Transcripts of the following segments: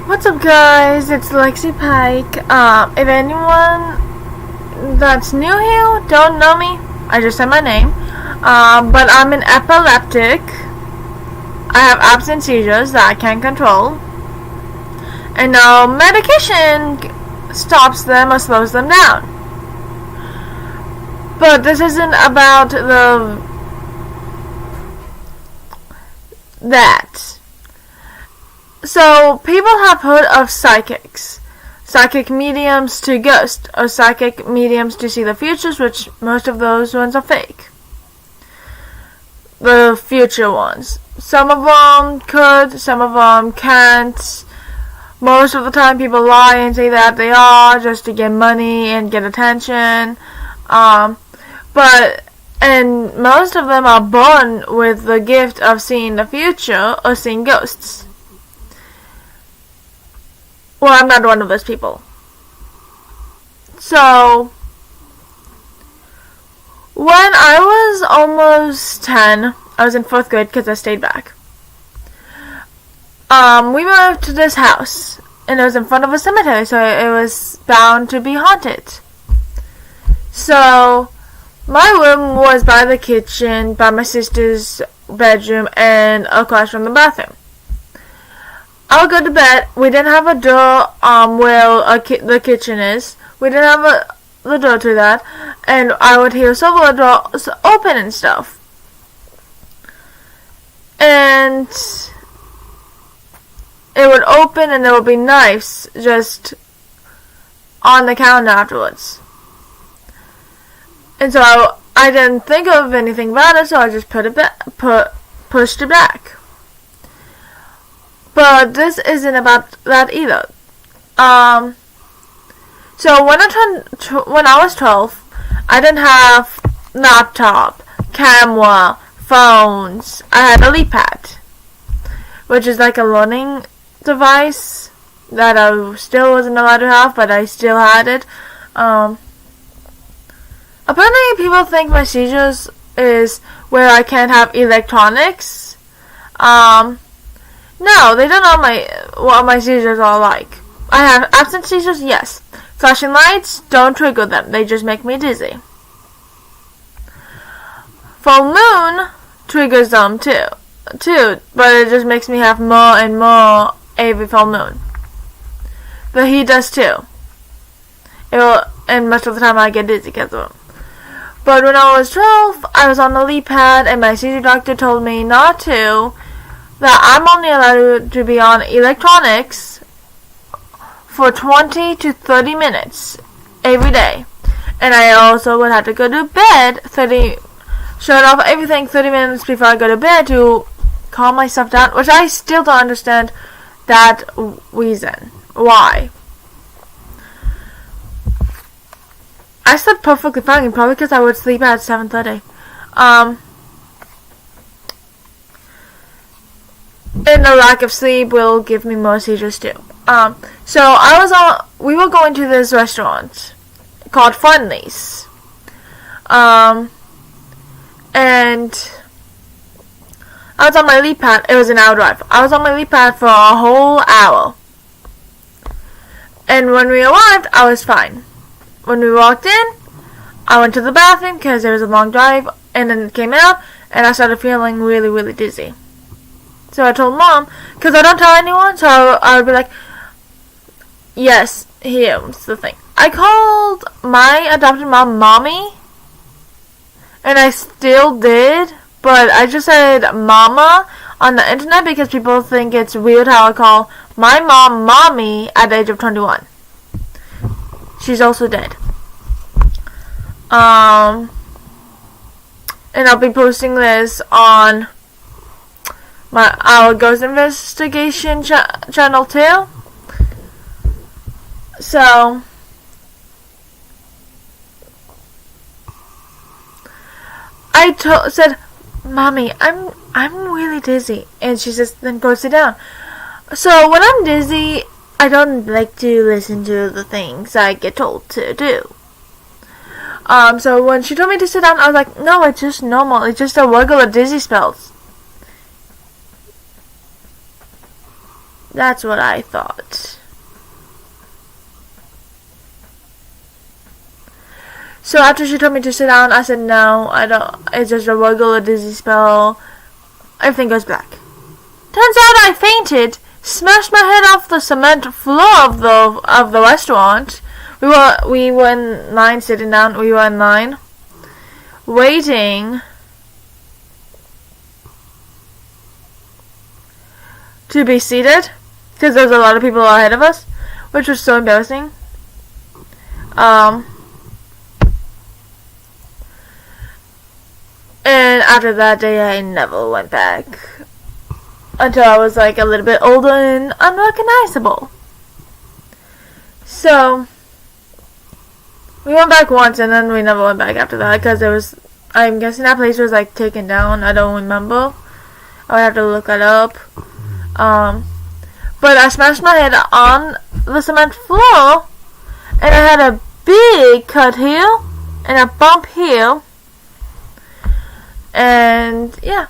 What's up, guys? It's Lexi Pike. If anyone that's new here don't know me, I just said my name. But I'm an epileptic. I have absent seizures that I can't control, and no medication stops them or slows them down. But this isn't about that. So, people have heard of psychics. Psychic mediums to ghost, or psychic mediums to see the futures, which most of those ones are fake. The future ones. Some of them could, some of them can't. Most of the time people lie and say that they are just to get money and get attention. And most of them are born with the gift of seeing the future or seeing ghosts. Well, I'm not one of those people. So, when I was almost 10, I was in 4th grade because I stayed back. We moved to this house, and it was in front of a cemetery, so it was bound to be haunted. So, my room was by the kitchen, by my sister's bedroom, and across from the bathroom. I would go to bed. We didn't have a door where the kitchen is. We didn't have the door to that. And I would hear several doors open and stuff. And it would open and there would be knives just on the counter afterwards. And so I didn't think of anything about it, so I just pushed it back. But this isn't about that either. So when I was 12, I didn't have laptop, camera, phones. I had a LeapPad, which is like a learning device that I still wasn't allowed to have, but I still had it. Apparently people think my seizures is where I can't have electronics. No, they don't know what my seizures are like. I have absent seizures, yes. Flashing lights, don't trigger them. They just make me dizzy. Full moon triggers them too, but it just makes me have more and more every full moon. The heat does too. And most of the time I get dizzy because of them. But when I was 12, I was on the LeapPad, and my seizure doctor told me not to. That I'm only allowed to be on electronics for 20 to 30 minutes every day. And I also would have to go to bed shut off everything 30 minutes before I go to bed to calm myself down, which I still don't understand that reason. Why? I slept perfectly fine, probably because I would sleep at 7:30. And the lack of sleep will give me more seizures too. So we were going to this restaurant called Friendly's. And I was on my LeapPad. It was an hour drive. I was on my LeapPad for a whole hour. And when we arrived, I was fine. When we walked in, I went to the bathroom because it was a long drive, and then came out, and I started feeling really, really dizzy. So I told Mom, because I don't tell anyone, so I would be like, yes, here's the thing. I called my adopted mom Mommy, and I still did, but I just said Mama on the internet because people think it's weird how I call my mom Mommy at the age of 21. She's also dead. And I'll be posting this on our ghost investigation channel too. So I said, Mommy, I'm really dizzy, and she says, then go sit down. So when I'm dizzy, I don't like to listen to the things I get told to do. So when she told me to sit down, I was like, no, it's just normal. It's just a regular dizzy spells. That's what I thought. So after she told me to sit down, I said no, I don't. It's just a regular dizzy spell. Everything goes black. Turns out I fainted, smashed my head off the cement floor of the restaurant. We were in line, sitting down. We were in line, waiting to be seated because there was a lot of people ahead of us, which was so embarrassing. And after that day, I never went back until I was like a little bit older and unrecognizable. So we went back once, and then we never went back after that because I'm guessing that place was like taken down. I don't remember. I would have to look it up. But I smashed my head on the cement floor, and I had a big cut here and a bump here. And yeah.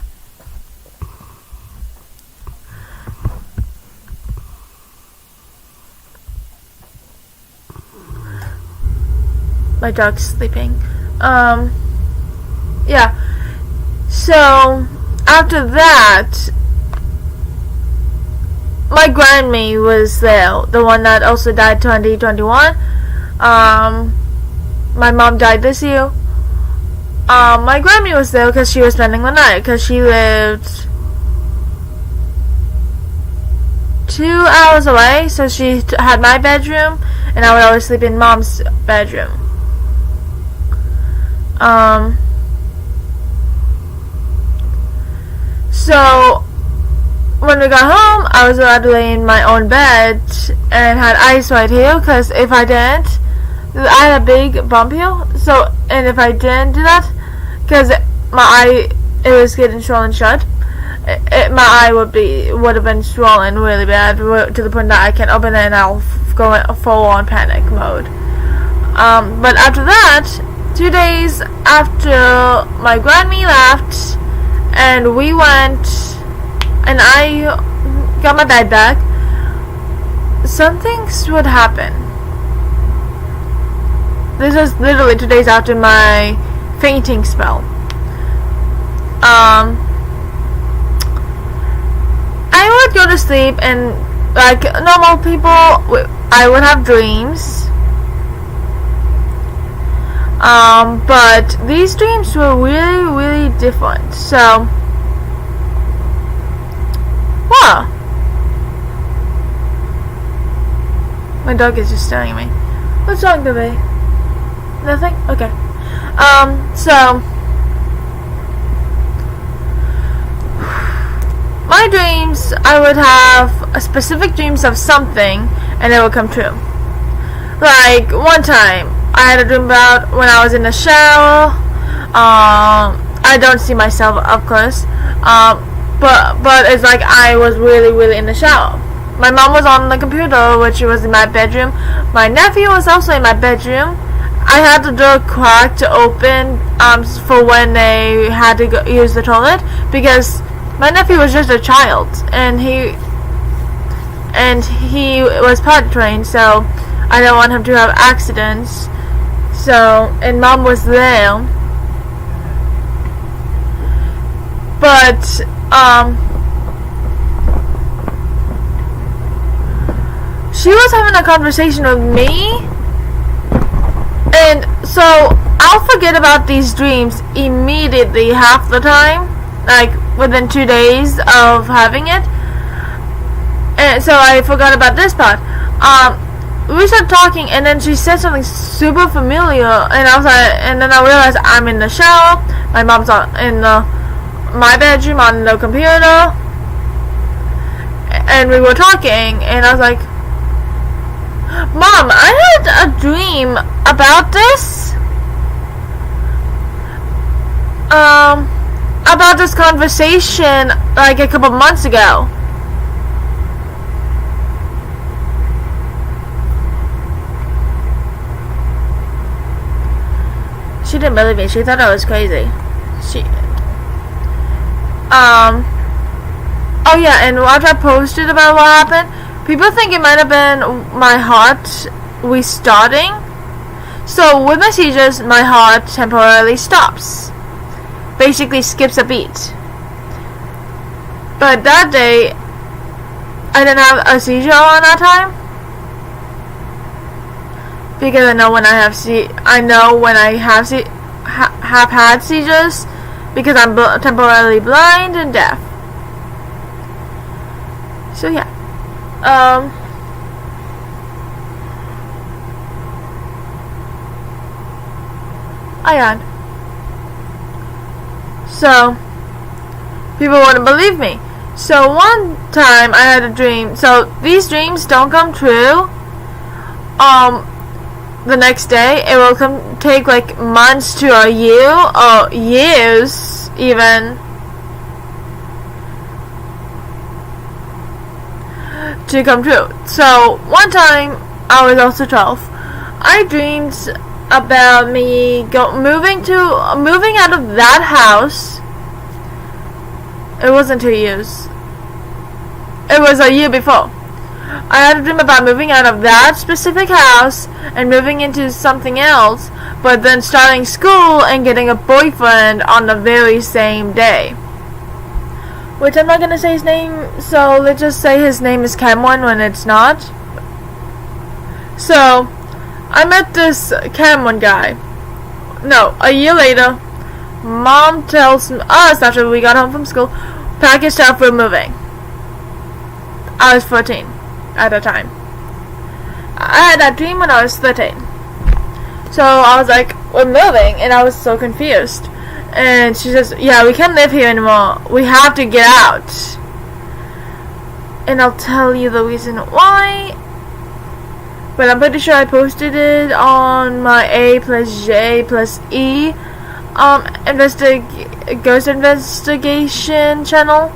My dog's sleeping. Yeah. So after that, my grandma was there, the one that also died 2021. My mom died this year. My grandma was there because she was spending the night, because she lived 2 hours away, so she had my bedroom, and I would always sleep in Mom's bedroom. So when we got home, I was allowed to lay in my own bed and had ice right here, because if I didn't, I had a big bump here, so, and if I didn't do that, because my eye, it was getting swollen shut, my eye would have been swollen really bad, to the point that I can't open it and I'll go in full on panic mode. But after that, 2 days after my grandma left, and we went, and I got my bed back, something would happen. This was literally 2 days after my fainting spell. I would go to sleep, and like normal people, I would have dreams. But these dreams were really, really different. So, wow. My dog is just staring at me. What's wrong, baby? Nothing? Okay. So my dreams, I would have specific dreams of something, and it would come true. Like, one time, I had a dream about when I was in the shower. I don't see myself, of course. But it's like I was really, really in the shower. My mom was on the computer, which was in my bedroom. My nephew was also in my bedroom. I had the door cracked open for when they had to use the toilet, because my nephew was just a child, and he was potty trained, so I didn't want him to have accidents. So, and Mom was there, but she was having a conversation with me. And so I'll forget about these dreams immediately half the time, like within 2 days of having it. And so I forgot about this part. We started talking, and then she said something super familiar, and I was like, and then I realized I'm in the shower. My mom's in my bedroom on the computer, and we were talking, and I was like, Mom, I had a dream about this. About this conversation like a couple months ago. She didn't believe me. She thought I was crazy. Oh yeah, and what I posted about what happened, people think it might have been my heart restarting. So with my seizures, my heart temporarily stops. Basically skips a beat. But that day, I didn't have a seizure on that time. Because I know when I have have had seizures, because I'm temporarily blind and deaf. So yeah, I had. So people wouldn't believe me. So one time I had a dream. So these dreams don't come true. The next day it will take like months to a year or years even to come true. So one time I was also 12. I dreamed about me moving out of that house. It wasn't 2 years. It was a year before. I had a dream about moving out of that specific house and moving into something else, but then starting school and getting a boyfriend on the very same day. Which I'm not going to say his name, so let's just say his name is Cameron when it's not. So, I met this Cameron guy. No, a year later, Mom tells us after we got home from school, pack your stuff, we're moving. I was 14 at the time. I had that dream when I was 13. So I was like, we're moving, and I was so confused. And she says, yeah, we can't live here anymore. We have to get out. And I'll tell you the reason why. But I'm pretty sure I posted it on my A+J+E ghost investigation channel.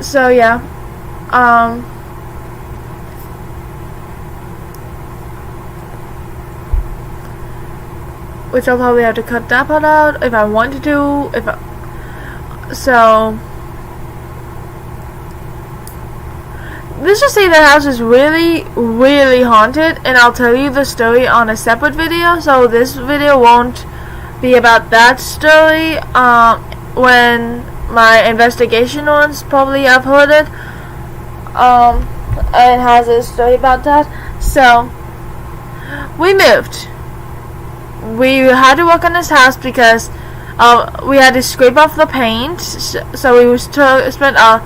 So yeah. Which I'll probably have to cut that part out if I want to. So let's just say the house is really, really haunted, and I'll tell you the story on a separate video. So this video won't be about that story. When my investigation one's probably uploaded, it has a story about that. So we moved. We had to work on this house because we had to scrape off the paint. So we spent a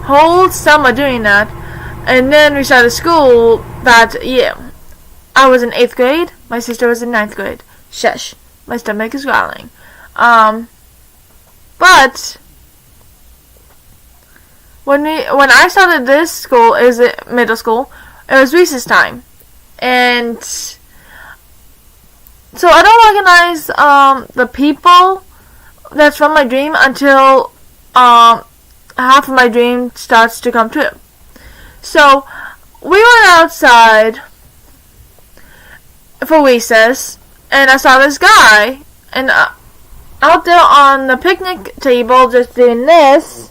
whole summer doing that, and then we started school that year. I was in 8th grade. My sister was in 9th grade. Shush, my stomach is growling. But when I started this school, is it middle school? It was recess time, and so I don't recognize the people that's from my dream until half of my dream starts to come true. So we went outside for recess, and I saw this guy, and out there on the picnic table just doing this,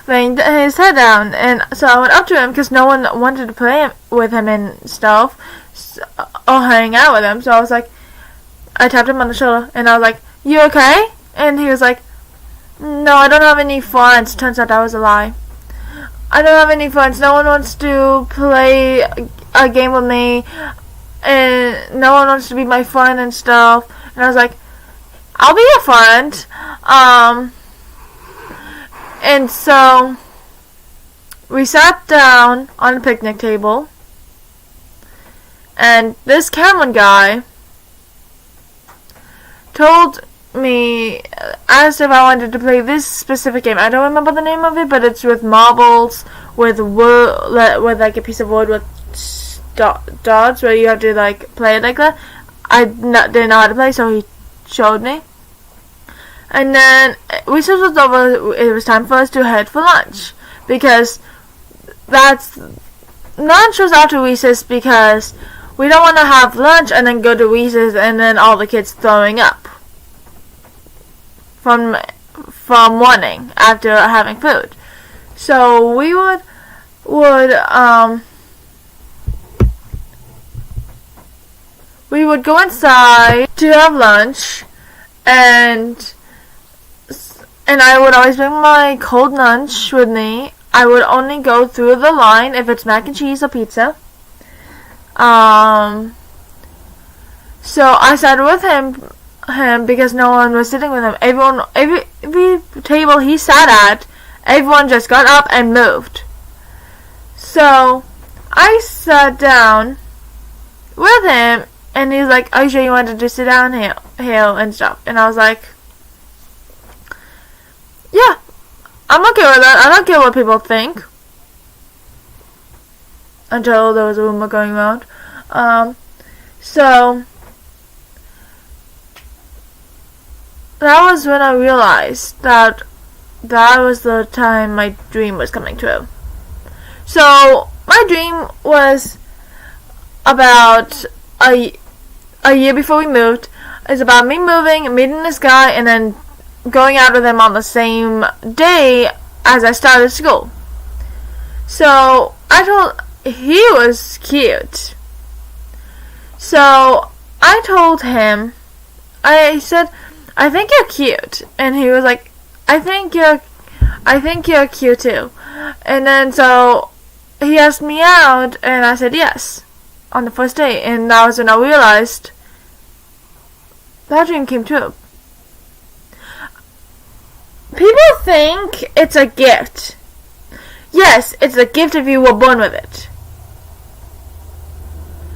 laying his head down. And so I went up to him because no one wanted to play with him and stuff, or hang out with him. So I was like, I tapped him on the shoulder, and I was like, you okay? And he was like, no, I don't have any friends. Turns out that was a lie. I don't have any friends. No one wants to play a game with me, and no one wants to be my friend and stuff. And I was like, I'll be your friend. And so we sat down on a picnic table, and this Cameron guy told me, asked if I wanted to play this specific game. I don't remember the name of it, but it's with marbles, with like a piece of wood with dots, where you have to like play it like that. I didn't know how to play, so he showed me. And then recess was over. It was time for us to head for lunch, because lunch was after recess, because we don't want to have lunch and then go to recess and then all the kids throwing up from morning after having food. So we would go inside to have lunch, and I would always bring my cold lunch with me. I would only go through the line if it's mac and cheese or pizza. So I sat with him because no one was sitting with him. Every table he sat at, everyone just got up and moved. So I sat down with him, and he's like, "Are you sure you wanted to sit down here and stuff?" And I was like, "Yeah, I'm okay with that. I don't care what people think." Until there was a rumor going around. So that was when I realized that was the time my dream was coming true. So my dream was about a year before we moved. It's about me moving, meeting this guy, and then going out with him on the same day as I started school. So he was cute. So I told him, I said, "I think you're cute," and he was like, I think you're cute too." And then so he asked me out, and I said yes on the first day, and that was when I realized that dream came true. People think it's a gift. Yes, it's a gift if you were born with it.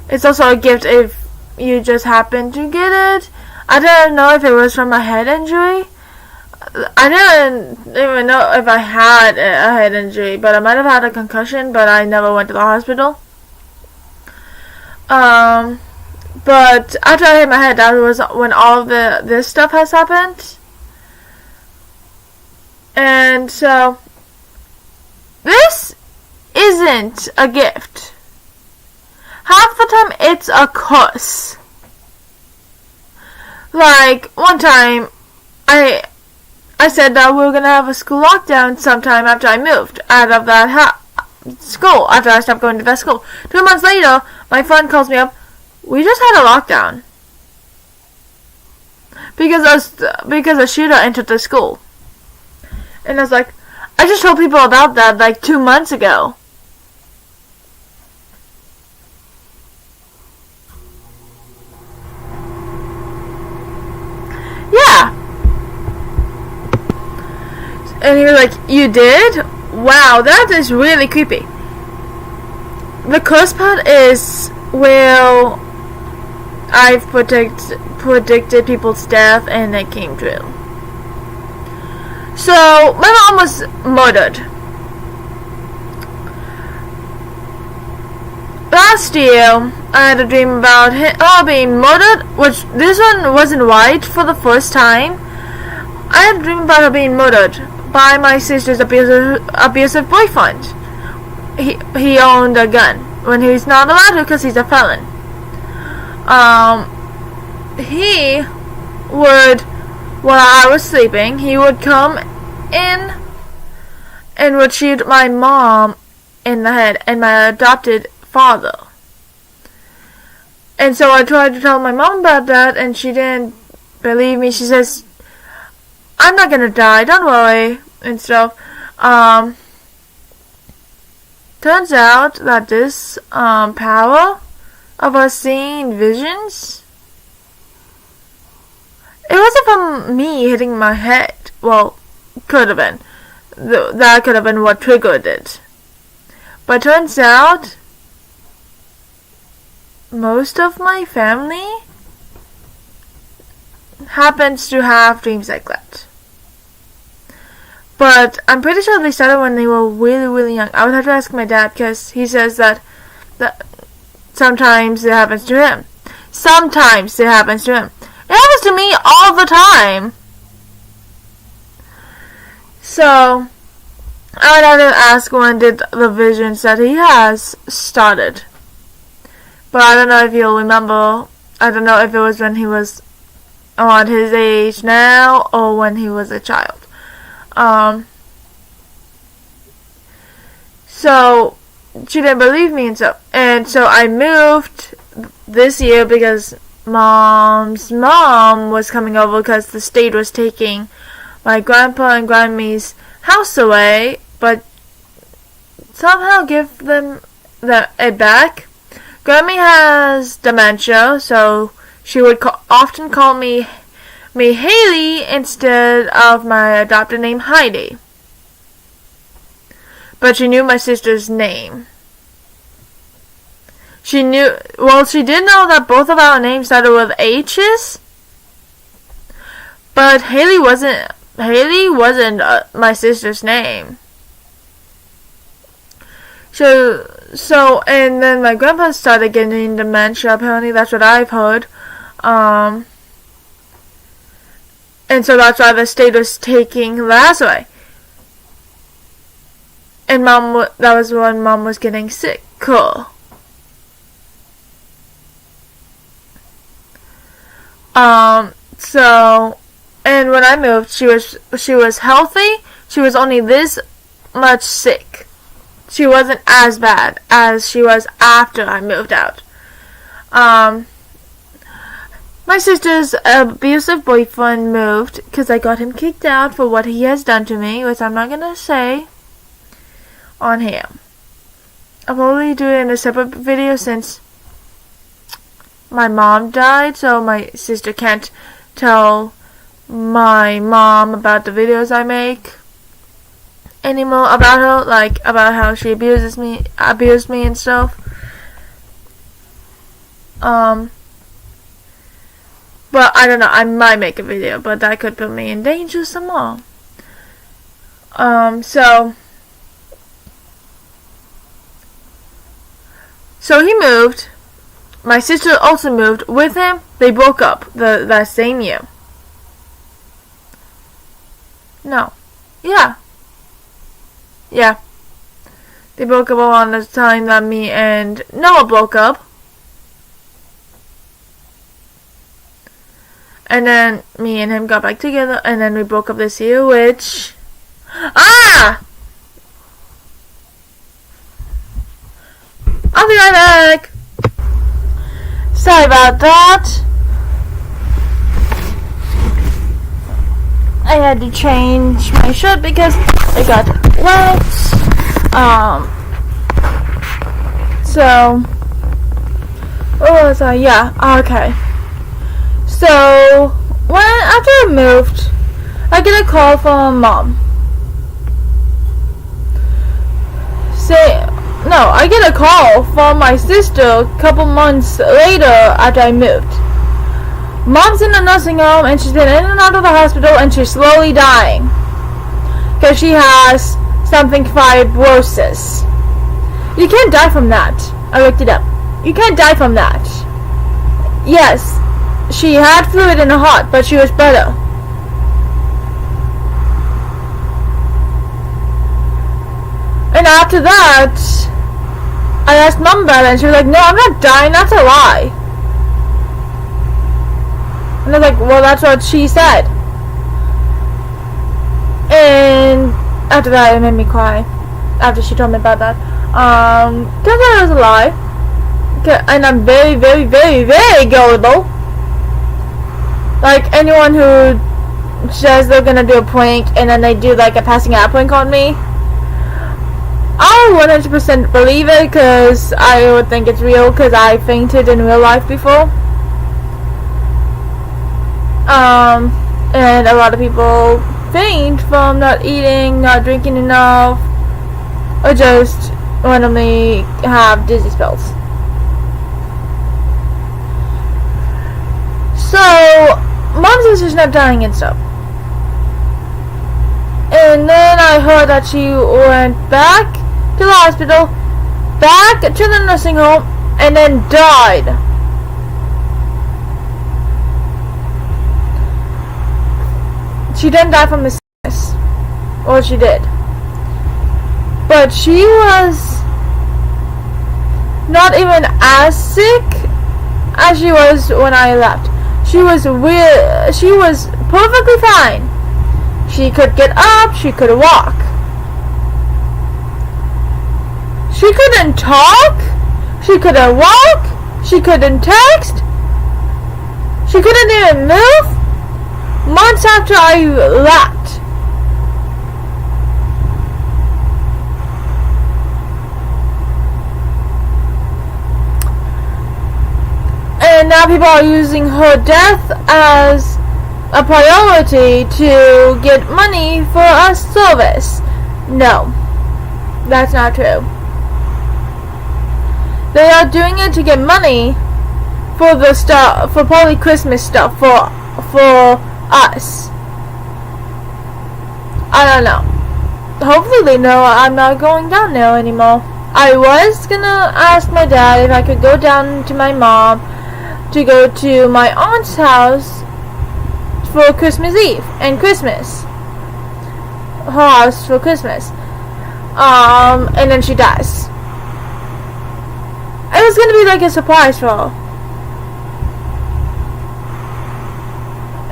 It's also a gift if you just happen to get it. I didn't know if it was from a head injury. I didn't even know if I had a head injury, but I might have had a concussion, but I never went to the hospital. But after I hit my head, that was when all of this stuff has happened. And so, this isn't a gift. Half the time, it's a curse. Like, one time, I said that we were going to have a school lockdown sometime after I moved out of that school, after I stopped going to that school. 2 months later, my friend calls me up, "We just had a lockdown because a shooter entered the school." And I was like, I just told people about that like 2 months ago. Yeah. And he was like, "You did? Wow, that is really creepy." The curse part is where I've predicted people's death and it came true. So, my mom was murdered. Last year, I had a dream about her being murdered, which this one wasn't right for the first time. I had a dream about her being murdered by my sister's abusive boyfriend. He owned a gun when he's not allowed to because he's a felon. He would, while I was sleeping, he would come in and would shoot my mom in the head and my adopted father. And so I tried to tell my mom about that, and she didn't believe me. She says, "I'm not gonna die, don't worry," and stuff. Turns out that this power of us seeing visions, it wasn't from me hitting my head. Well, could have been. That could have been what triggered it. But turns out, most of my family happens to have dreams like that. But I'm pretty sure they started when they were really, really young. I would have to ask my dad because he says that sometimes it happens to him. Sometimes it happens to him. It happens to me all the time. So, I would have to ask when did the visions that he has started. But I don't know if you'll remember. I don't know if it was when he was on his age now or when he was a child. So she didn't believe me and so I moved this year because Mom's mom was coming over because the state was taking my grandpa and grandme's house away, but somehow give them it back. Grammy has dementia, so she would often call me Haley instead of my adopted name Heidi. But she knew my sister's name. She did know that both of our names started with H's. But Haley wasn't my sister's name. So, and then my grandpa started getting dementia. Apparently, that's what I've heard. And so that's why the state was taking the house away. And that was when Mom was getting sick. Cool. So, and when I moved, she was healthy. She was only this much sick. She wasn't as bad as she was after I moved out. My sister's abusive boyfriend moved because I got him kicked out for what he has done to me, which I'm not going to say on here. I'll probably do it in a separate video since my mom died, so my sister can't tell my mom about the videos I make anymore about her, like about how she abused me and stuff. But I don't know, I might make a video, but that could put me in danger some more. So he moved. My sister also moved with him. They broke up that same year. No. Yeah. They broke up around the time that me and Noah broke up. And then me and him got back together, and then we broke up this year, which... I'll be right back! Sorry about that. I had to change my shirt because it got wet. Okay. So, after I moved, I get a call from Mom. I get a call from my sister a couple months later after I moved. Mom's in a nursing home and she's been in and out of the hospital and she's slowly dying. Because she has something fibrosis. You can't die from that. I looked it up. You can't die from that. Yes, she had fluid in her heart, but she was better. And after that, I asked Mom about it, and she was like, "No, I'm not dying, that's a lie." And I was like, "Well, that's what she said." And after that, it made me cry. After she told me about that. Turns out it was a lie. And I'm very, very, very, very gullible. Like, anyone who says they're gonna do a prank, and then they do, like, a passing out prank on me, I 100% believe it, because I would think it's real, because I fainted in real life before. And a lot of people faint from not eating, not drinking enough, or just randomly have dizzy spells. So, Mom says she's not dying and stuff. And then I heard that she went back to the hospital, back to the nursing home, and then died. She didn't die from the sickness. Or she did. But she was not even as sick as she was when I left. She was perfectly fine. She could get up, she could walk. She couldn't talk, she couldn't walk, she couldn't text, she couldn't even move. Months after I left. And now people are using her death as a priority to get money for a service. No, that's not true. They are doing it to get money for the stuff, for probably Christmas stuff for us. I don't know. Hopefully they know I'm not going down there anymore. I was gonna ask my dad if I could go down to my mom to go to my aunt's house for Christmas Eve and Christmas. Her house for Christmas. And then she dies. It was gonna be like a surprise for her.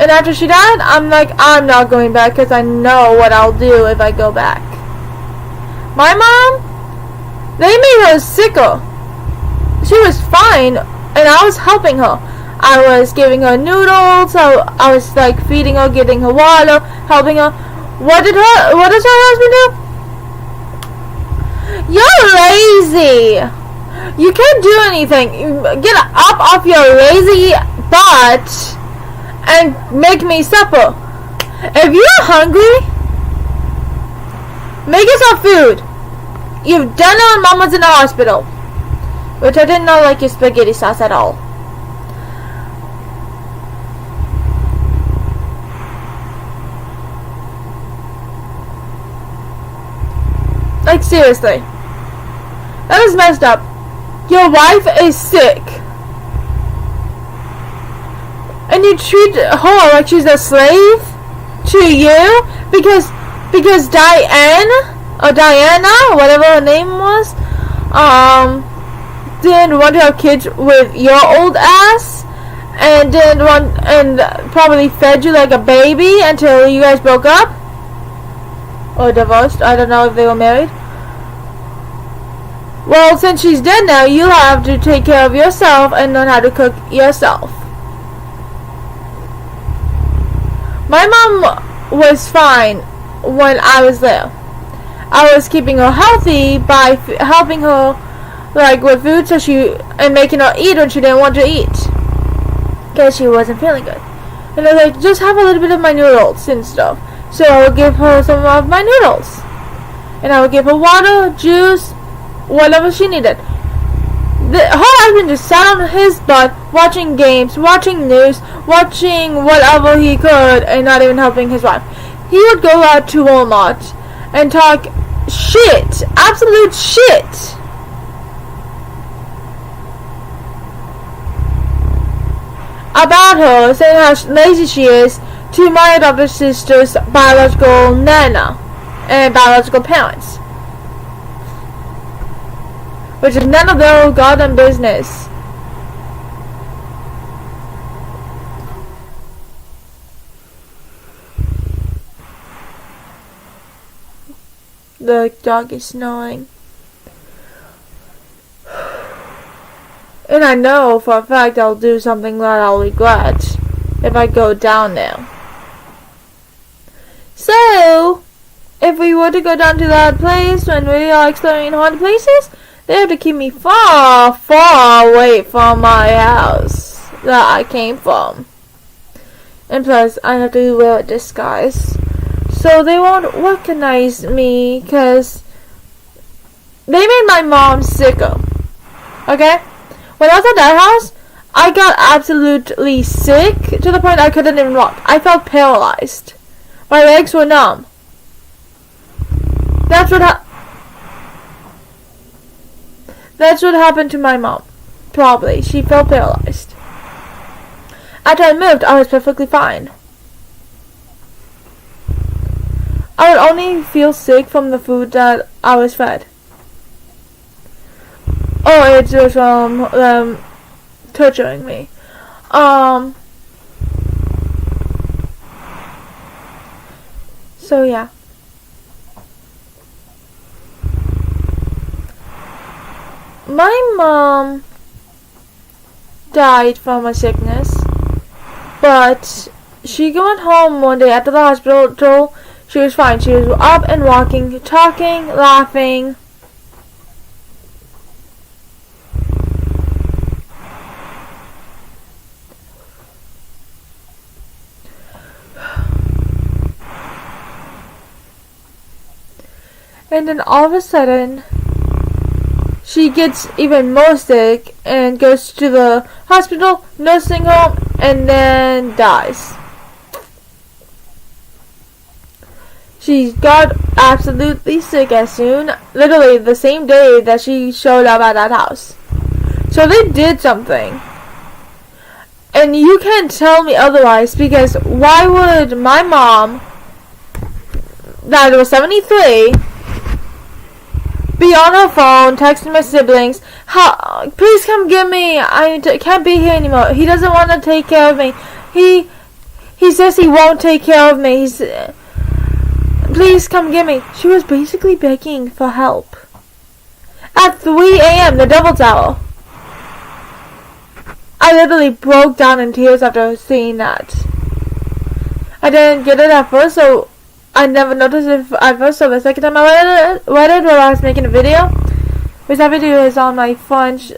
And after she died, I'm like, I'm not going back because I know what I'll do if I go back. My mom, they made her sicker. She was fine, and I was helping her. I was giving her noodles. I was like feeding her, getting her water, helping her. What does her husband do? You're lazy. You can't do anything. Get up off your lazy butt and make me supper. If you're hungry, make yourself food. You've done it when Mom was in the hospital, which I did not like your spaghetti sauce at all. Like seriously, that is messed up. Your wife is sick, and you treat her like she's a slave to you because Diana, whatever her name was, didn't want to have kids with your old ass, and probably fed you like a baby until you guys broke up or divorced. I don't know if they were married. Well, since she's dead now, you have to take care of yourself and learn how to cook yourself. My mom was fine when I was there. I was keeping her healthy by helping her like with food, and making her eat when she didn't want to eat because she wasn't feeling good. And I was like, just have a little bit of my noodles and stuff. So I would give her some of my noodles, and I would give her water, juice, whatever she needed. Her husband just sat on his butt watching games, watching news, watching whatever he could, and not even helping his wife. He would go out to Walmart and talk shit, absolute shit, about her, saying how lazy she is, to my adopted sister's biological nana and biological parents, which is none of their goddamn business. The dog is snoring. And I know for a fact I'll do something that I'll regret if I go down there. So, if we were to go down to that place when we are exploring haunted places, they have to keep me far, far away from my house that I came from. And plus, I have to wear a disguise, so they won't recognize me, because they made my mom sicker. Okay? When I was at that house, I got absolutely sick to the point I couldn't even walk. I felt paralyzed. My legs were numb. That's what happened to my mom. Probably. She felt paralyzed. After I moved, I was perfectly fine. I would only feel sick from the food that I was fed. Oh, it was from them torturing me. So yeah. My mom died from a sickness, but she went home one day after the hospital. She was fine. She was up and walking, talking, laughing. And then all of a sudden, she gets even more sick and goes to the hospital, nursing home, and then dies. She got absolutely sick as soon, literally the same day that she showed up at that house. So they did something. And you can't tell me otherwise, because why would my mom, that was 73, be on her phone, texting my siblings, please come get me, I can't be here anymore, he doesn't want to take care of me, he says he won't take care of me, please come get me. She was basically begging for help. At 3 a.m., the Devil's Hour. I literally broke down in tears after seeing that. I didn't get it at first, so I never noticed it at first, so the second time I read it while I was making a video, which that video is on my friend's,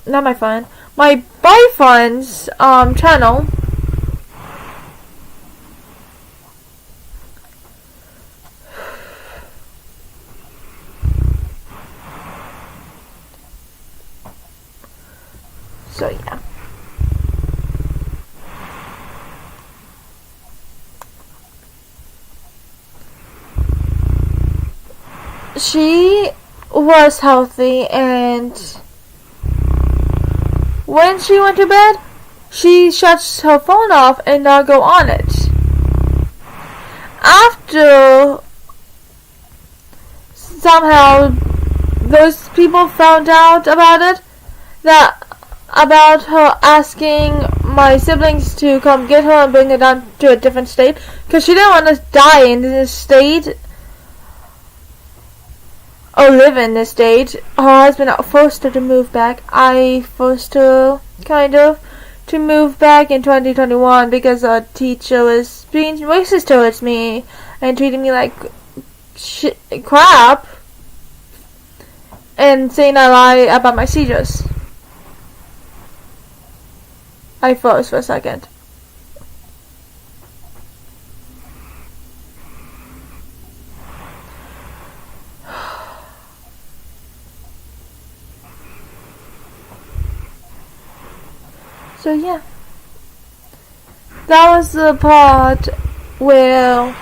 my boyfriend's channel. So yeah. She was healthy, and when she went to bed, she shuts her phone off and not go on it. After somehow those people found out about it, about her asking my siblings to come get her and bring her down to a different state, because she didn't want to die in this state or live in this state. Her husband forced her to move back. I forced her, kind of, to move back in 2021 because a teacher was being racist towards me and treating me like crap and saying I lie about my seizures. I froze for a second. So yeah, that was the part where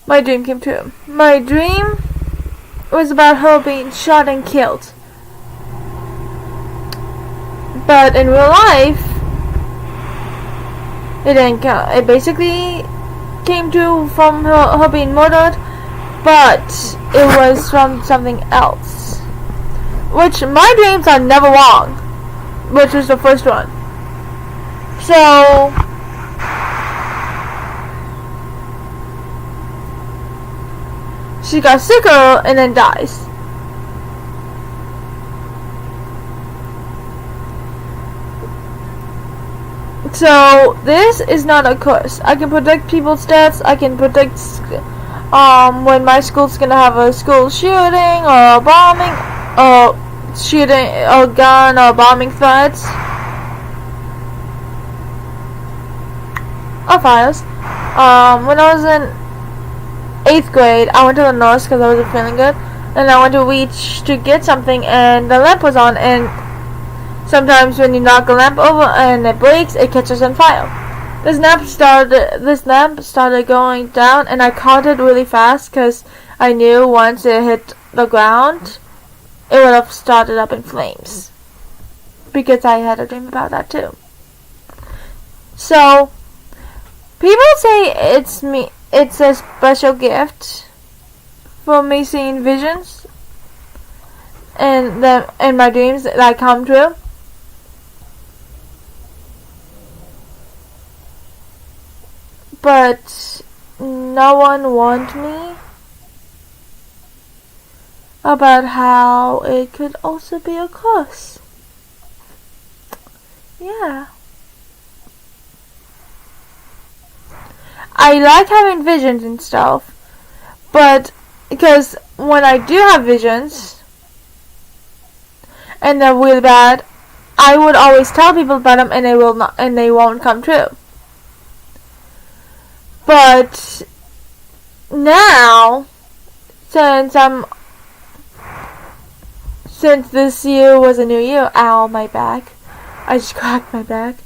my dream came true. My dream was about her being shot and killed. But in real life, it basically came to from her being murdered, but it was from something else. Which, my dreams are never wrong, which was the first one. So, she got sicker and then dies. So, this is not a curse. I can predict people's deaths. I can predict when my school's gonna have a school shooting or bombing or shooting or gun or bombing threats or fires. When I was in 8th grade, I went to the nurse because I wasn't feeling good, and I went to reach to get something, and the lamp was on, and sometimes when you knock a lamp over and it breaks, it catches on fire. This lamp started going down, and I caught it really fast because I knew once it hit the ground, it would have started up in flames. Because I had a dream about that too. So, people say it's a special gift for me seeing visions and my dreams that come true. but no one warned me about how it could also be a curse. Yeah. I like having visions and stuff, but because when I do have visions and they're really bad, I would always tell people about them, and they won't come true. But now, since this year was a new year, ow, my back. I just cracked my back.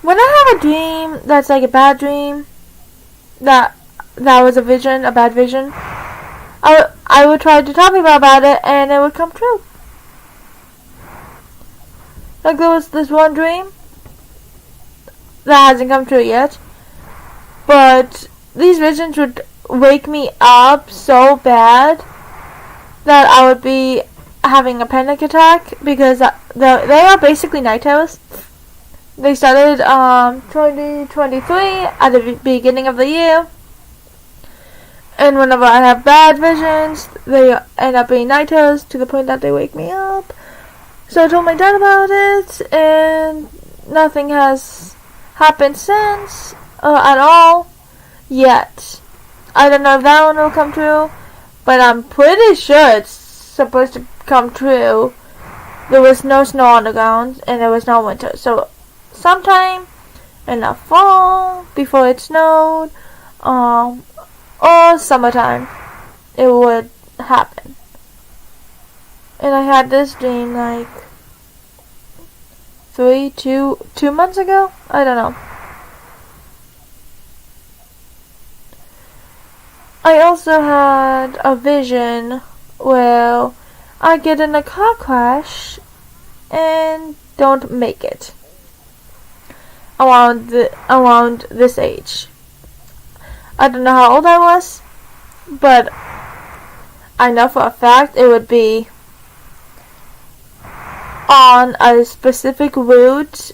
When I have a dream that's like a bad dream, that was a vision, a bad vision, I would try to tell people about it, and it would come true. Like there was this one dream that hasn't come true yet, but these visions would wake me up so bad that I would be having a panic attack, because they are basically night terrors. They started 2023 at the beginning of the year, and whenever I have bad visions, they end up being night terrors to the point that they wake me up. So I told my dad about it, and nothing has happened since at all yet. I don't know if that one will come true, but I'm pretty sure it's supposed to come true. There was no snow on the ground, and there was no winter, so sometime in the fall, before it snowed, or summertime, it would happen. And I had this dream like 2 months ago? I don't know. I also had a vision where I get in a car crash and don't make it around this age. I don't know how old I was, but I know for a fact it would be on a specific route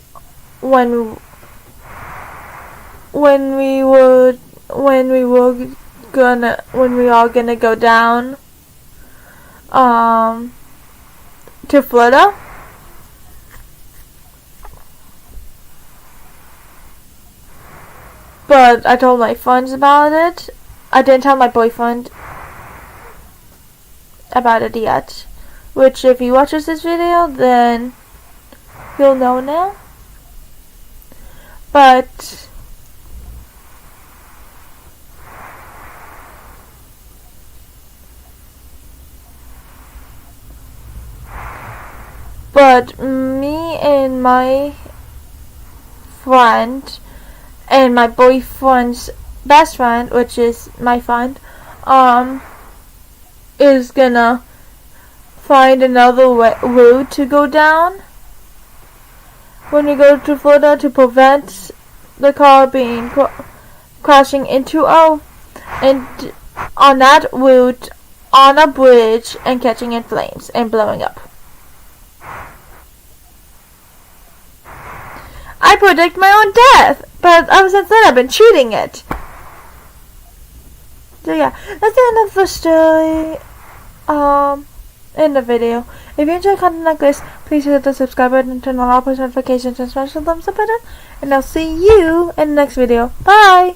when we are gonna go down to Florida. But I told my friends about it. I didn't tell my boyfriend about it yet. Which, if he watches this video, then he'll know now. But me and my friend and my boyfriend's best friend, which is my friend, is gonna find another route to go down when we go to Florida to prevent the car being crashing into and on that route on a bridge and catching in flames and blowing up. I predict my own death, but ever since then I've been cheating it. So yeah, that's the end of the story. In the video. If you enjoy content like this, please hit the subscribe button and turn on all post notifications and smash the thumbs up button. And I'll see you in the next video. Bye!